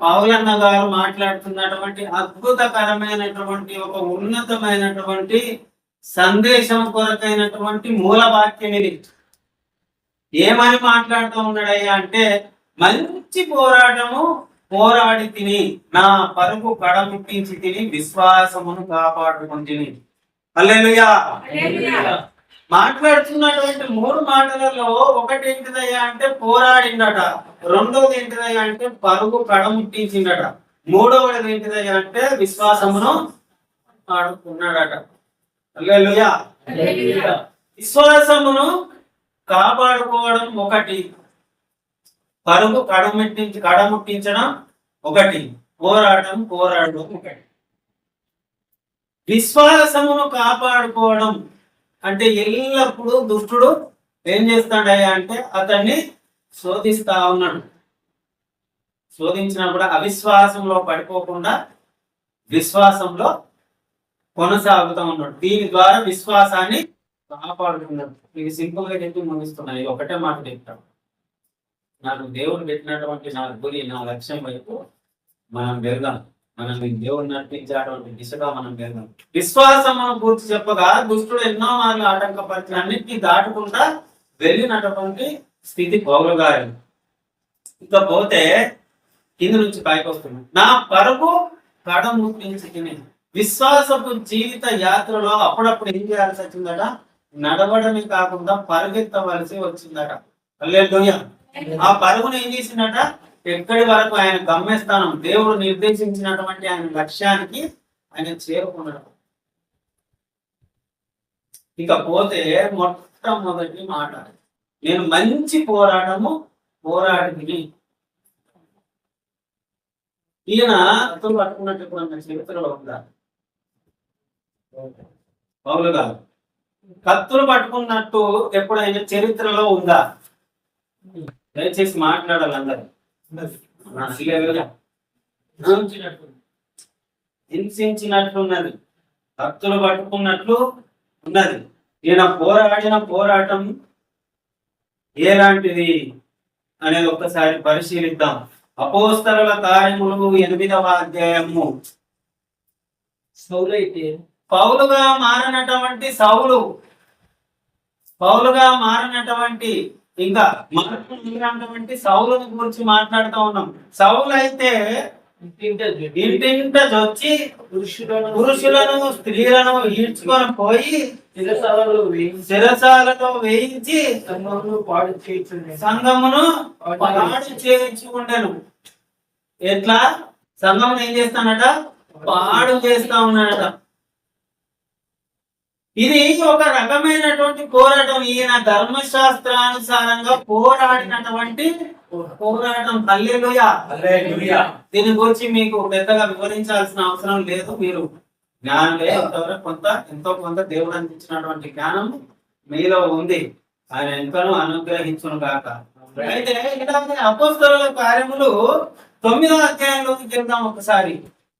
పౌలన్న గారు మాట్లాడుతున్నటువంటి అద్భుతకరమైనటువంటి ఒక ఉన్నతమైనటువంటి సందేశం కొరకైనటువంటి మూల వాక్యం ఇది. ఏమని మాట్లాడుతూ ఉన్నాడయ్యా అంటే, మంచి పోరాటము పోరాడి తిని నా పరుగు కడముట్టించి తిని విశ్వాసమును కాపాడుకుంటుని. హల్లెలూయా. మాట్లాడుతున్నటువంటి మూడు మాటలలో ఒకటి ఏంటిదయ్యా అంటే పోరాడిండట, రెండోది ఏంటిదయ్యా అంటే పరుగు కడముట్టించిండట, మూడవది ఏంటిదయ్యా అంటే విశ్వాసమును ఆడుకున్నాడట. హల్లెలూయా. విశ్వాసమును కాపాడుకోవడం ఒకటి, పరుగు కడముట్టించడం ఒకటి, పోరాడడం ఒకటి. విశ్వాసమును కాపాడుకోవడం అంటే ఎల్లప్పుడూ దుష్టుడు ఏం చేస్తాడయ్యా అంటే అతన్ని శోధిస్తా ఉన్నాడు. శోధించినప్పుడు అవిశ్వాసంలో పడిపోకుండా విశ్వాసంలో కొనసాగుతూ ఉన్నాడు. దీని ద్వారా విశ్వాసాన్ని కాపాడుకున్నాడు. ఇది సింపుల్ గా చెప్పి ముగిస్తున్నాయి. ఒకటే మాట చెప్తాడు, నాకు దేవుడు పెట్టినటువంటి నా గురి, నా లక్ష్యం వైపు మనం వెళ్దాం, మనం దేవుడు నడిపించేటువంటి దిశగా మనం వెళ్దాం. విశ్వాసమును గురించి చెప్పగా దుష్టుడు ఎన్నో మార్లు ఆటంకపరిచిన అన్నిటినీ దాటుకుంటా వెళ్ళినటువంటి స్థితి పౌలు గారు. ఇకపోతే కింద నుంచి పైకి వస్తుంది, నా పరుగు కడముట్టించి. విశ్వాసపు జీవిత యాత్రలో అప్పుడప్పుడు ఏం చేయాల్సి వచ్చిందట, నడవడమే కాకుండా పరుగెత్తవలసి వచ్చిందట. హల్లెలూయా. ఆ పరుగును ఏం చేసిందట, ఎక్కడి వరకు ఆయన గమ్యస్థానం దేవుడు నిర్దేశించినటువంటి ఆయన లక్ష్యానికి ఆయన చేరుకున్నాడు. ఇకపోతే మొట్టమొదటి మాట, నేను మంచి పోరాటము పోరాడి. ఈయన అతను పట్టుకున్నట్టు చరిత్రలో ఉందా? పౌలు గారు కత్తులు పట్టుకున్నట్టు ఎప్పుడైనా చరిత్రలో ఉందా? దయచేసి మాట్లాడాలి అందరు. హింసించినట్లున్నది, కత్తులు పట్టుకున్నట్లు ఉన్నది. ఈయన పోరాడిన పోరాటం ఎలాంటిది అనేది ఒక్కసారి పరిశీలిద్దాం. అపోస్తలుల కార్యములు 8వ అధ్యాయము. పౌలుగా మారినటువంటి ఇంకా మారినటువంటి సౌలుని గురించి మాట్లాడుతూ ఉన్నాం. సౌలు అయితే ఇంటింట వచ్చి పురుషులను స్త్రీలను ఈడ్చుకొని పోయి శిరసాలలో వేయించి సంఘమును పాడు చేయించుకుంటాను. ఎట్లా సంఘమును ఏం చేస్తానట, పాడు చేస్తా ఉన్నాడట. ఇది ఒక రకమైనటువంటి పోరాటం. ఈయన ధర్మశాస్త్రానుసారంగా పోరాడినటువంటి పోరాటం. హల్లెలూయా. దీని గురించి మీకు పెద్దగా వివరించాల్సిన అవసరం లేదు. మీరు జ్ఞానమే ఎంతో కొంత దేవుడు అందించినటువంటి జ్ఞానం మీలో ఉంది. ఆయన ఎంతనో అనుగ్రహించును గాక. అయితే అపోస్తలుల కార్యములు 9వ అధ్యాయంలోకి వెళ్దాం ఒకసారి.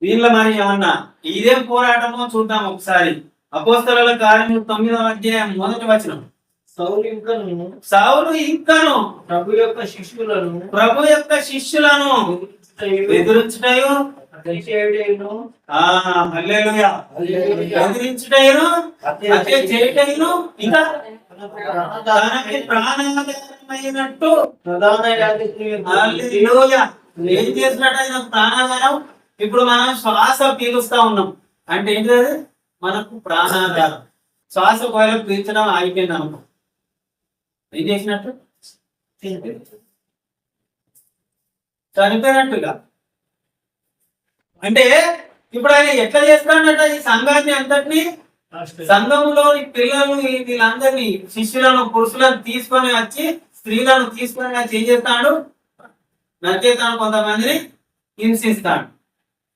వీళ్ళ మరి ఏమన్నా ఇదేం పోరాటమో చూద్దాం ఒకసారి. అపోస్తలుల కార్యములు 9వ అధ్యాయం 1వ వచనం. సౌలు ఇంకను ప్రభు యొక్క శిష్యులను ఎదురించుటయు హత్య చేయుటయును ఇంకా తనకి ప్రాణాధారమైనట్టు ఏం చేసినట్టు ఆయన ప్రాణాధారం. ఇప్పుడు మనం శ్వాస పీలుస్తా ఉన్నాం అంటే ఏంటది, మనకు ప్రాణాధారం. శ్వాస ఒకవేళ పీల్చడం ఆగిపోయింది అనుకో, ఏం చేసినట్టు, చనిపోయినట్టుగా. అంటే ఇప్పుడు ఆయన ఎట్లా చేస్తాడట, ఈ సంఘాన్ని అంతటినీ, సంఘంలోని పిల్లలు వీళ్ళందరినీ, శిష్యులను పురుషులను తీసుకొని వచ్చి స్త్రీలను తీసుకొని వచ్చి ఏం చేస్తాడు, నరికేస్తాడు, కొంతమందిని హింసిస్తాడు.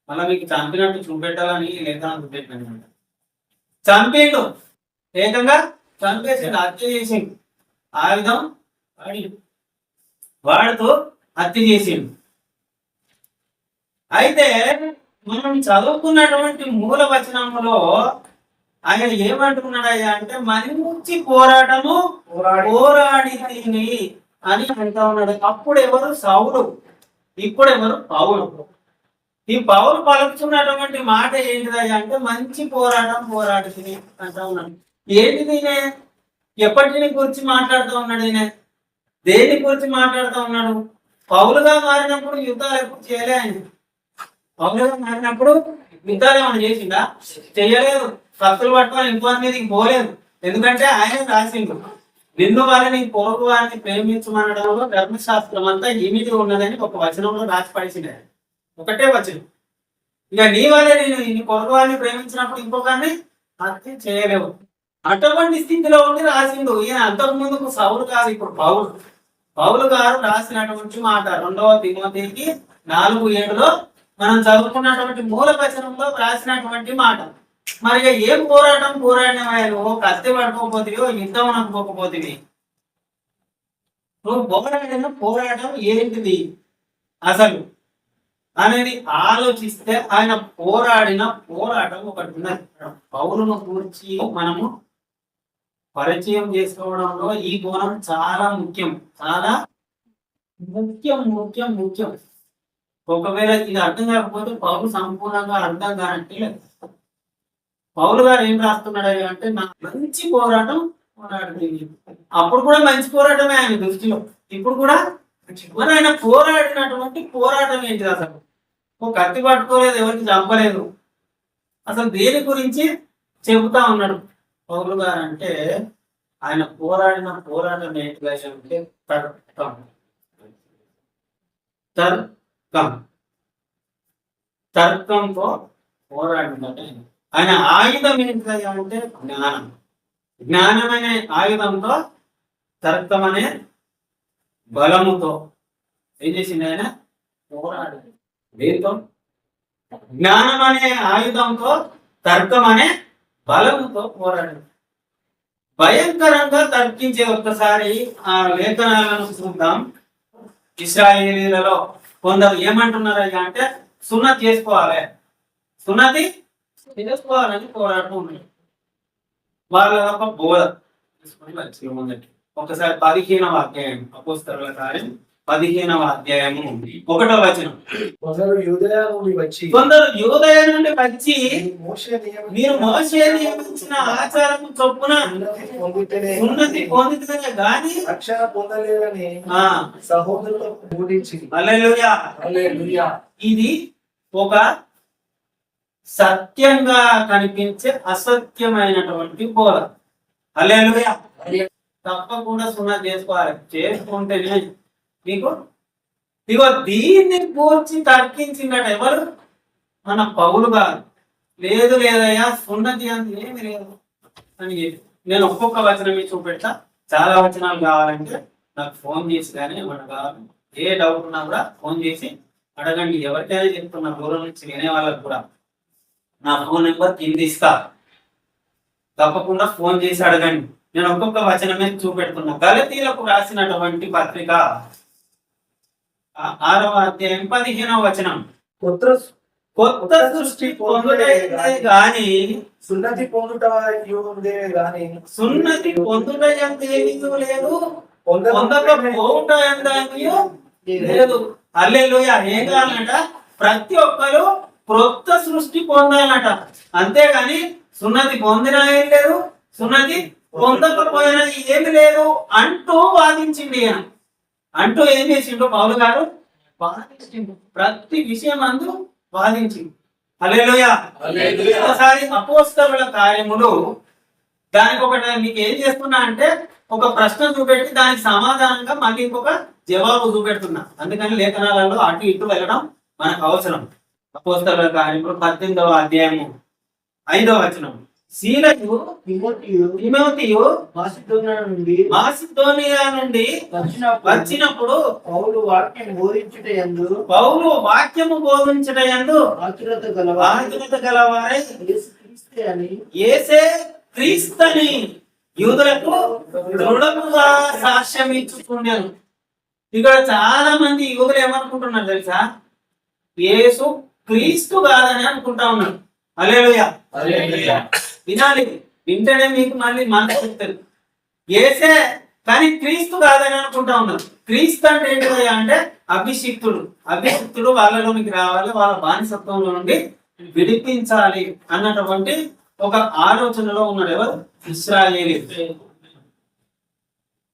మళ్ళీ మీకు చంపినట్టు చూపెట్టాలని లేదా చూపెట్టిన చంపిండు, ఏకంగా చంపేసిండు, హత్య చేసిండు. ఆయుధం వాడుతూ హత్య చేసిండు. అయితే మనం చదువుకున్నటువంటి మూల వచనంలో ఆయన ఏమంటున్నాడయ్యా అంటే, మంచి పోరాటము పోరాడి తిని అని అంటా ఉన్నాడు. అప్పుడు ఎవరు, సౌలు. ఇప్పుడు ఎవరు? పౌలు. ఈ పౌలు పలుకుతున్నటువంటి మాట ఏంటిదయ్యా అంటే మంచి పోరాటం పోరాడుతుంది అంటా ఉన్నాడు. ఏంటిది ఈయన? ఎప్పటిని గురించి మాట్లాడుతూ ఉన్నాడు ఈయన? దేని గురించి మాట్లాడుతూ ఉన్నాడు? పౌలుగా మారినప్పుడు యుద్ధాలు ఎప్పుడు చేయలే ఆయన. పౌలుగా మారినప్పుడు యుద్ధాలు ఏమైనా చేసిందా? చేయలేదు. కత్తులు పట్టుకొని ఇంకో మీదకి పోలేదు. ఎందుకంటే ఆయన రాసిండు, నిన్ను వారిని పొరుగు వారిని ప్రేమించమనడంలో ధర్మశాస్త్రం అంతా ఇమిడి ఉన్నదని ఒక వచనంలో రాసి పడిచింది. ఒకటే వచనం. ఇక నీ వల్లే నేను నీ పొరుగు వారిని ప్రేమించినప్పుడు ఇంకొకరిని హత్య చేయలేవు. అటువంటి స్థితిలో ఉండి రాసిండు ఈయన. అంతకు ముందుకు సౌలు కాదు, ఇప్పుడు పౌలు. పౌలు గారు రాసినటువంటి మాట 2వ తిమోతికి 4:7 మనం చదువుకున్నటువంటి మూల వచనంలో రాసినటువంటి మాట. మరి ఏం పోరాటం పోరాడినవాళ్ళు? కత్తి పట్టుకోకపోతివి, యుద్ధం అనుకోకపోతివి. నువ్వు పోరాడిన పోరాటం ఏంటిది అసలు అనేది ఆలోచిస్తే ఆయన పోరాడిన పోరాటం ఒకటి ఉన్నది. పౌలును గురించి మనము పరిచయం చేసుకోవడంలో ఈ కోణం చాలా ముఖ్యం, చాలా ముఖ్యం ముఖ్యం ముఖ్యం. ఒకవేళ ఇది అర్థం కాకపోతే పౌలు సంపూర్ణంగా అర్థం కానట్టే లేదు. పౌలు గారు ఏం రాస్తున్నాడు అంటే నా మంచి పోరాటం పోరాడుతుంది. అప్పుడు కూడా మంచి పోరాటమే ఆయన దృష్టిలో, ఇప్పుడు కూడా. మరి ఆయన పోరాడినటువంటి పోరాటం ఏంటిది అసలు? ఓ కత్తి పట్టుకోలేదు, ఎవరికి చంపలేదు. అసలు దేని గురించి చెబుతా ఉన్నాడు పౌలు గారు అంటే ఆయన పోరాడిన పోరాటం ఏంటిగా అంటే తర్కం. తర్కం తర్కంతో పోరాడినట్టు ఆయన ఆయుధం ఏంటిగా అంటే జ్ఞానం. జ్ఞానం అనే ఆయుధంతో, తర్కం అనే బలముతో ఏం చేసింది ఆయన? పోరాడు. దీంతో జ్ఞానం అనే ఆయుధంతో, తర్కం అనే బలముతో పోరాడు. భయంకరంగా తర్కించే ఒక్కసారి ఆ లేఖనాలను చూద్దాం. ఇశ్రాయేలీలలో కొందరు ఏమంటున్నారు అంటే సున్నతి చేసుకోవాలి, సున్నతి చేసుకోవాలని పోరాటం ఉంది. వాళ్ళ ఒక బోధ ముందటి ఒకసారి 15వ అధ్యాయం, అపోస్తలుల కార్యం 15వ అధ్యాయము 1వ వచనం. కొందరు యూదయ నుండి వచ్చి మీరు మోషే నియమించిన ఆచారం చొప్పున ఉన్నతి పొందితేనే గాని రక్షణ పొందలేదని సహోదరులకు బోధించి. హల్లెలూయా. ఇది ఒక సత్యంగా కనిపించే అసత్యమైనటువంటి బోధ. హల్లెలూయా. తప్పకుండా సున్నతి చేసుకోవాలి. చేసుకుంటేనే మీకు ఇగో దీన్ని పూర్చి తర్కించిందట ఎవరు? మన పౌలు గారు. లేదు లేదయ్యా సున్నతి అంత ఏమి లేదు అని చెప్పి. నేను ఒక్కొక్క వచనం మీద చూపెడతా. చాలా వచనాలు కావాలంటే నాకు ఫోన్ చేసి కానీ ఏమన్నా కావాలి, ఏ డౌట్ ఉన్నా కూడా ఫోన్ చేసి అడగండి. ఎవరికైనా చెప్తున్నా, దూరం నుంచి వినే వాళ్ళకు కూడా నా ఫోన్ నెంబర్ కింద ఇస్తా. తప్పకుండా ఫోన్ చేసి అడగండి. నేను ఒక్కొక్క వచనం మీద చూపెడుతున్నా. గలతీలకు రాసినటువంటి పత్రిక 6వ అధ్యాయం 15వ వచనం. కొత్త సృష్టి పొందుటే గాని సున్నతి పొందుట గాని సున్నతి పొందుట ఏమీ లేదు, పొందకపోవుట లేదు. హల్లెలూయా. ఏం కావాలంట? ప్రతి ఒక్కరు క్రొత్త సృష్టి పొందాలట. అంతేగాని సున్నతి పొందినా ఏం లేదు, సున్నతి పొందకపోయినా ఏమి లేదు అంటూ వాదించింది. అంటూ ఏం చేసిండు పౌలు గారు? వాదించిండు. ప్రతి విషయం అందు వాదించింది. హల్లెలూయా. ఒకసారి అపోస్తలుల కార్యములు దానికి ఒకటి మీకు ఏం చేస్తున్నా అంటే ఒక ప్రశ్న చూపెట్టి దానికి సమాధానంగా మళ్ళీ ఇంకొక జవాబు చూపెడుతున్నా. అందుకని లేఖనాలలో అటు ఇటు వెళ్ళడం మనకు అవసరం. అపోస్తలుల కార్యములు 18వ అధ్యాయము 5వ వచనం. సీలకు తిమోతియు మాసిదోనియా నుండి వచ్చినప్పుడు పౌలు వాక్యము బోధించుటయందు ఆతురత గలవారై యేసే క్రీస్తుని యూదులకు దృఢముగా సాక్ష్యం ఇచ్చుచుండెను. ఇక్కడ చాలా మంది యూదులు ఏమనుకుంటున్నారు తెలుసా? యేసు క్రీస్తు కాదని అనుకుంటా ఉన్నారు. హల్లెలూయా. వినాలి, వింటేనే మీకు మళ్ళీ మనసు చెప్తారు. యేసే కానీ క్రీస్తు కాదని అనుకుంటా ఉన్నారు. క్రీస్తు అంటే ఏంటిది అంటే అభిషిక్తుడు వాళ్ళలోనికి రావాలి, వాళ్ళ బానిసత్వంలో నుండి విడిపించాలి అన్నటువంటి ఒక ఆలోచనలో ఉన్నాడు ఎవరు? ఇశ్రాయేలీ.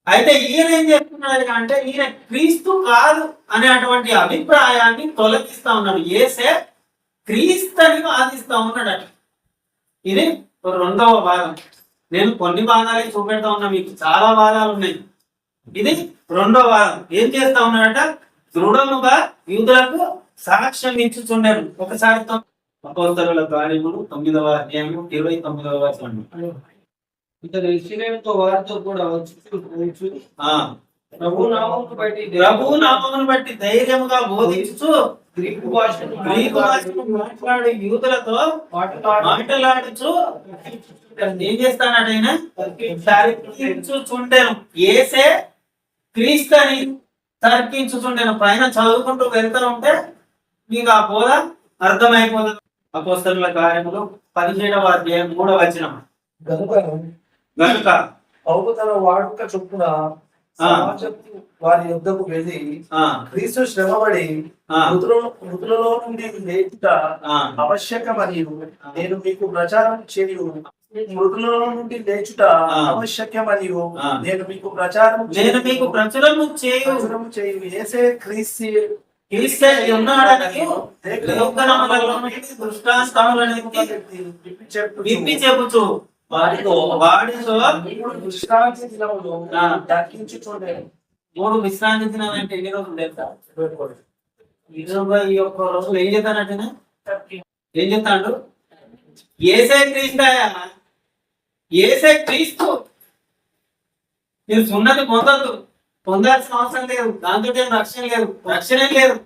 అయితే ఈయన ఏం చేస్తున్నాడు అంటే ఈయన క్రీస్తు కాదు అనేటువంటి అభిప్రాయాన్ని తొలగిస్తా ఉన్నాడు. యేసే క్రీస్తుని వాదిస్తా ఉన్నాడు అట. ఇది రెండవ భాగం. నేను కొన్ని భాగాలే చూపెడతా ఉన్నా, మీకు చాలా భాగాలు ఉన్నాయి. ఇది రెండవ భాగం. ఏం చేస్తా ఉన్నాడట? దృఢముగా యూదులకు సాక్ష్యం ఇచ్చుచుండారు. ఒకసారి అపోస్తలుల కార్యములు 9వ అధ్యాయము 29వ వచనం. వారితో కూడా వచ్చి ప్రభు నామమును బట్టి ధైర్యముగా బోధించు గ్రీకు భాషను మాట్లాడే యూదులతో మాట్లాడుచు ఏం చేస్తానట ఆయన? తర్కించుచుండెను. యేసే క్రీస్తు అని తర్కించుచుండెను. పైన చదువుకుంటూ వెళ్తూ ఉంటే మీకు ఆ బోధ అర్థమైపోతుంది. అపోస్తలుల కార్యములు 17వ అధ్యాయం 3వ వచనం. గనుక పౌలు తన వాడుక చొప్పున వారి యుద్ధకు వెళ్ళి క్రీస్తు శ్రమపడి మృతులలో నుండి లేచుట ఆవశ్యకమని నేను మీకు ప్రచారం చేయు. మృతులలో నుండి లేచుట ఆవశ్యకమని నేను మీకు ప్రచారం చేయు. యేసే క్రీస్తు చెప్పుచు వాడితో మూడు విశ్రాంతి దినాలు అంటే ఎన్ని రోజులు తెలుసా? ఈ ఒక్క రోజులు ఏం చేస్తానంటే ఏం చెప్తాడు? యేసే క్రీస్తాయా, యేసే క్రీస్తు. మీరు సున్నతి పొందాల్సిన అవసరం లేదు. దాంతో రక్షణ లేదు, రక్షణే లేదు.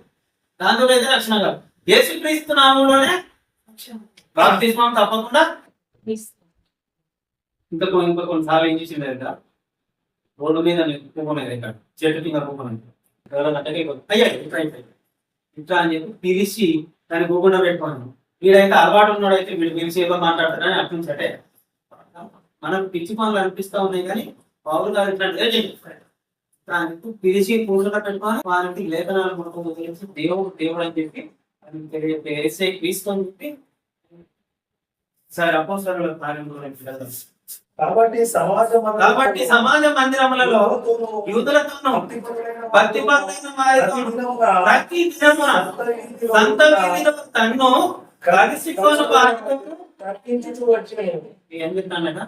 దాంతో అయితే రక్షణ కాదు. యేసు క్రీస్తు నామంలోనే బాప్తిస్మం తప్పకుండా. ఇంకా కొన్నిసార్లు ఏం చేసింది కదా, రోడ్డు మీద కుక్కునేది, ఇక్కడ చెట్టు కింద కుక్కునేది, అయ్యా ఇట్లా అని చెప్పి పిలిచి దాన్ని కుకుండా పెట్టుకున్నాను. వీడైతే అలవాటు ఉన్నాడైతే వీడు పిలిచి ఏదో మాట్లాడతారని అనిపించటే మనకు పిచ్చి పనులు అనిపిస్తా ఉన్నాయి. కానీ పౌరు గారు ఇట్లాంటిదే చెప్పారు. దానికి పిలిచి పూజలో పెట్టుకొని వారికి లేఖనాలు కొనుక్కొని తెలిసి దేవుడు అని చెప్పి తెలియజేసే క్రీస్తు అని చెప్పి సార్ అపోస్తలుల కార్యములు. కాబట్టి సమాజ మందిరములలో యూదులతోనూ భక్తిపరులైన వారితో ప్రతి దినమున సంత వీధిలో తన్ను కలిసికొని వారితో ఏం చెప్తానట?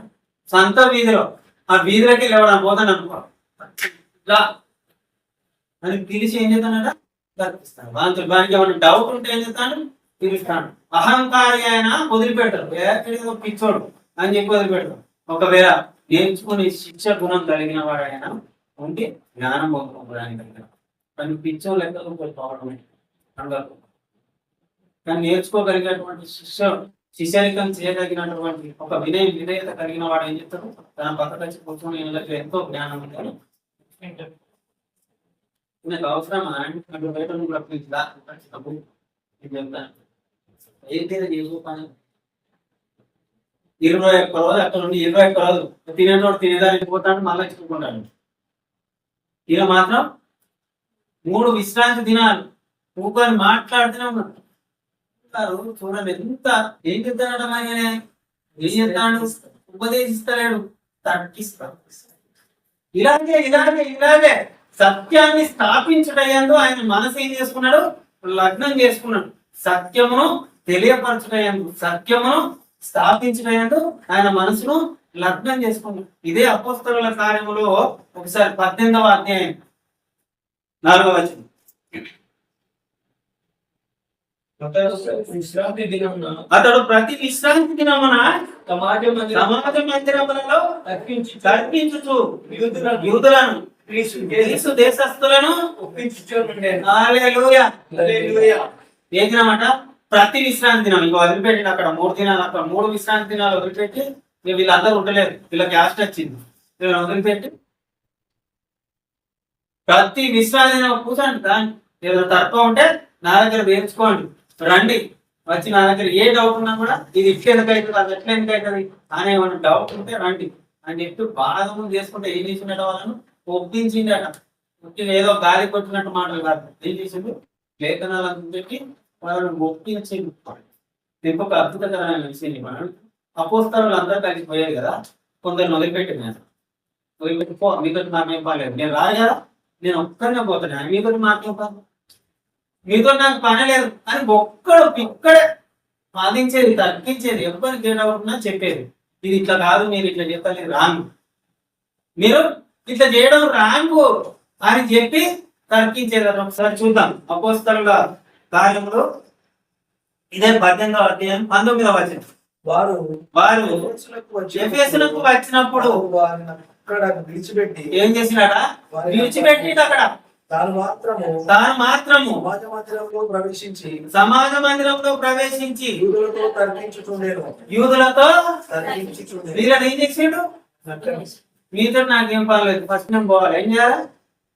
సంత వీధిలో, ఆ వీధిలోకి లేవడం పోతాను అనుకో అని పిలిచి ఏం చేస్తానట? తర్కిస్తాను. వానికి ఏమైనా డౌట్ ఉంటే ఏం చేస్తాను? పిలుస్తాను. అహంకారి అయినా వదిలిపెడతారు, ఎక్కడికి పిచ్చోడు అని చెప్పి వదిలిపెడతారు. ఒకవేళ నేర్చుకుని శిక్ష గుణం కలిగిన వాడైనా ఉంటే జ్ఞానం పొందుకోవడానికి కలిగిన కానీ పిచ్చో లెక్కలు పోవడమే అందరు. కానీ నేర్చుకోగలిగినటువంటి శిష్యరికం చేయగలిగినటువంటి ఒక విధేయత కలిగిన వాడు ఏం చెప్తారు? తన పక్కన వచ్చి కూర్చొని ఎంతో జ్ఞానం ఉంటారు. నాకు అవసరమా అంటే బయట చెప్తాను ఏంటి పని 21 రోజు అక్కడ నుండి 21 రోజు తినేటోడు తినేదానికి పోతాడు, మళ్ళీ ఇచ్చుకుంటాడు. ఇక మాత్రం 3 విశ్రాంతి దినాలు కూకొని మాట్లాడుతూనే ఉన్నారు. చూడండి ఎంత ఏం చెప్తాడు ఆయన, ఏం చెప్తాడు? ఉపదేశిస్తలేడు, తర్కిస్తాడు. ఇలాగే సత్యాన్ని స్థాపించటంలో ఆయన మనసు ఏం చేసుకున్నాడు? లగ్నం చేసుకున్నాడు. సత్యమును తెలియపరచటందు, సత్యమును స్థాపించటందు ఆయన మనసును లగ్నం చేసుకున్నాడు. ఇదే అపోస్తలుల కార్యములో ఒకసారి 18వ అధ్యాయం 4వ వచనం. అతడు ప్రతి విశ్రాంతి దినమున సమాజ మందిరములలో తర్కించుచు యూదులను గ్రీసు దేశస్థులను ఏ దినమాట? ప్రతి విశ్రాంతి దినం. ఇంకో వదిలిపెట్టి అక్కడ 3 దినాలు, అక్కడ 3 విశ్రాంతి దినాలు వదిలిపెట్టి వీళ్ళందరూ ఉండలేరు, వీళ్ళకి క్యాస్ట్ వచ్చింది. వీళ్ళని వదిలిపెట్టి ప్రతి విశ్రాంతి దినం కూర్చోండి. దాన్ని ఏదో తర్కం ఉంటే నా దగ్గర వేర్చుకోండి, రండి, వచ్చి నా దగ్గర ఏ డౌట్ ఉన్నా కూడా ఇది ఇట్లెందుకు అవుతుంది, అది ఎట్లా ఎందుకు అవుతుంది అనే ఏమైనా డౌట్ ఉంటే రండి అని చెప్పి బాగా చేసుకుంటే ఏం చేసిండట? వాళ్ళను ఒప్పించిండట. పుట్టిన ఏదో గాలి కొట్టినట్టు మాటలు కాదు. ఏం చేసిండు? లేఖనాలను పెట్టి వాళ్ళని ఒప్పించిండు. ఇంకొక అద్భుతకరమైన విషయం మనం అపోస్తలులు అందరూ కలిసి పోయారు కదా, కొందరు వదిలిపెట్టినారు. వదిలిపెట్టి పో, మీతో నాకేం పాలేదు, నేను రాదు కదా, నేను ఒక్కరినే పోతున్నాను, మీతో నాకేం పాలు, మీతో నాకు పని లేదు అని ఒక్కడు ఇక్కడే వాదించేది, తగ్గించేది, ఎవరికి ఏడవుతున్నా చెప్పేది. ఇది ఇట్లా కాదు, మీరు ఇట్లా చెప్పాలి రాంగ్, మీరు ఇట్లా చేయడం రాంగు అని చెప్పి తర్కించేది. ఒకసారి చూద్దాం అపోస్తలుల కార్యములు ఇదే 18వ అధ్యాయం 19వ వచనం. వారు ఎఫెసులకు వచ్చినప్పుడు వారిని అక్కడ విడిచిపెట్టి ఏం చేసినాడా? విడిచిపెట్టి అక్కడ తాను మాత్రము సమాజ మందిరంలో ప్రవేశించి యూదులతో తర్కించుచుండెను. వీళ్ళని ఏం చేసిండు? మీతో నాకేం పర్లేదు, ఫస్ట్ నేను పోవాలి, ఏం చేయాలి?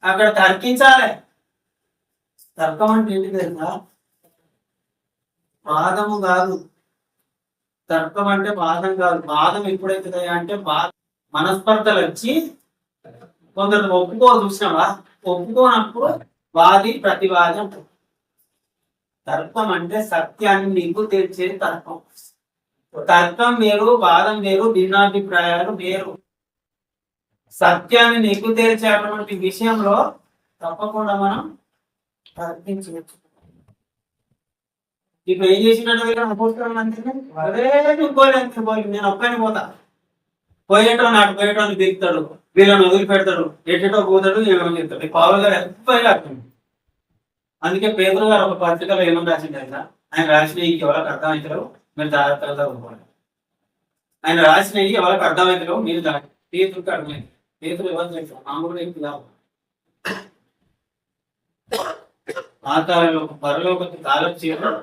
అక్కడ తర్కించాలి. తర్కం అంటే ఏంటి తెలుసా? వాదము కాదు. తర్కం అంటే వాదం కాదు. వాదం ఎప్పుడైతుంది అంటే మనస్పర్ధలు వచ్చి కొందరు చూసినావా, ఒప్పుకోనప్పుడు వాది ప్రతివాది అంటారు. తర్కం అంటే సత్యాన్ని నీకు తెచ్చేది తర్కం. తర్కం వేరు, వాదం వేరు, భిన్నాభిప్రాయాలు వేరు. సత్యాన్ని నీకు తెరిచేటువంటి విషయంలో తప్పకుండా మనం తర్కించవచ్చు. ఇప్పుడు ఏం చేసినట్టు నేను ఒక్కని పోతా, పోయేటో నాటు పోయేటోని దిగుతాడు, వీళ్ళని వదిలిపెడతాడు, ఎట్టేటో పోతాడు, ఏమో చెప్తాడు. పౌలు గారు ఎప్పటికీ అర్థం. అందుకే పేదరు గారు ఒక పత్రికలో ఏమని రాసిండు ఆయన? ఆయన రాసినవి ఎవరికి అర్థమవుతారో మీరు జాగ్రత్తగా చదువుకోవాలి. ఆయన రాసినవి ఎవరికి అర్థమవుతారో మీరు పేదరికి అర్థమైంది. పేదలు ఎవరు చేస్తారు? మామూలుగా ఏం కాదు. ఆ కాలంలో పరలోకి తాళం చేయడం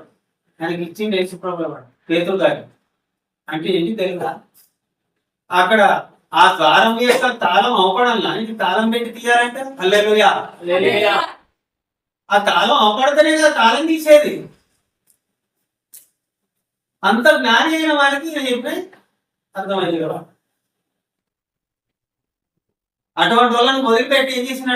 ఆయనకి ఇచ్చింది యేసుప్రభువు పేతురు గారు. అంటే ఏంటి తెలుసా? అక్కడ ఆ ద్వారం యొక్క తాళం అవపడాల, ఇది తాళం పెట్టి తీయాలంటే హల్లెలూయా. ఆ తాళం అవపడితేనే కదా తాళం తీసేది. అంత జ్ఞాని అయిన వారికి నేను చెప్పి అర్థమైంది కదా. అటువంటి వాళ్ళని వదిలిపెట్టి ఏం చేసినట్టు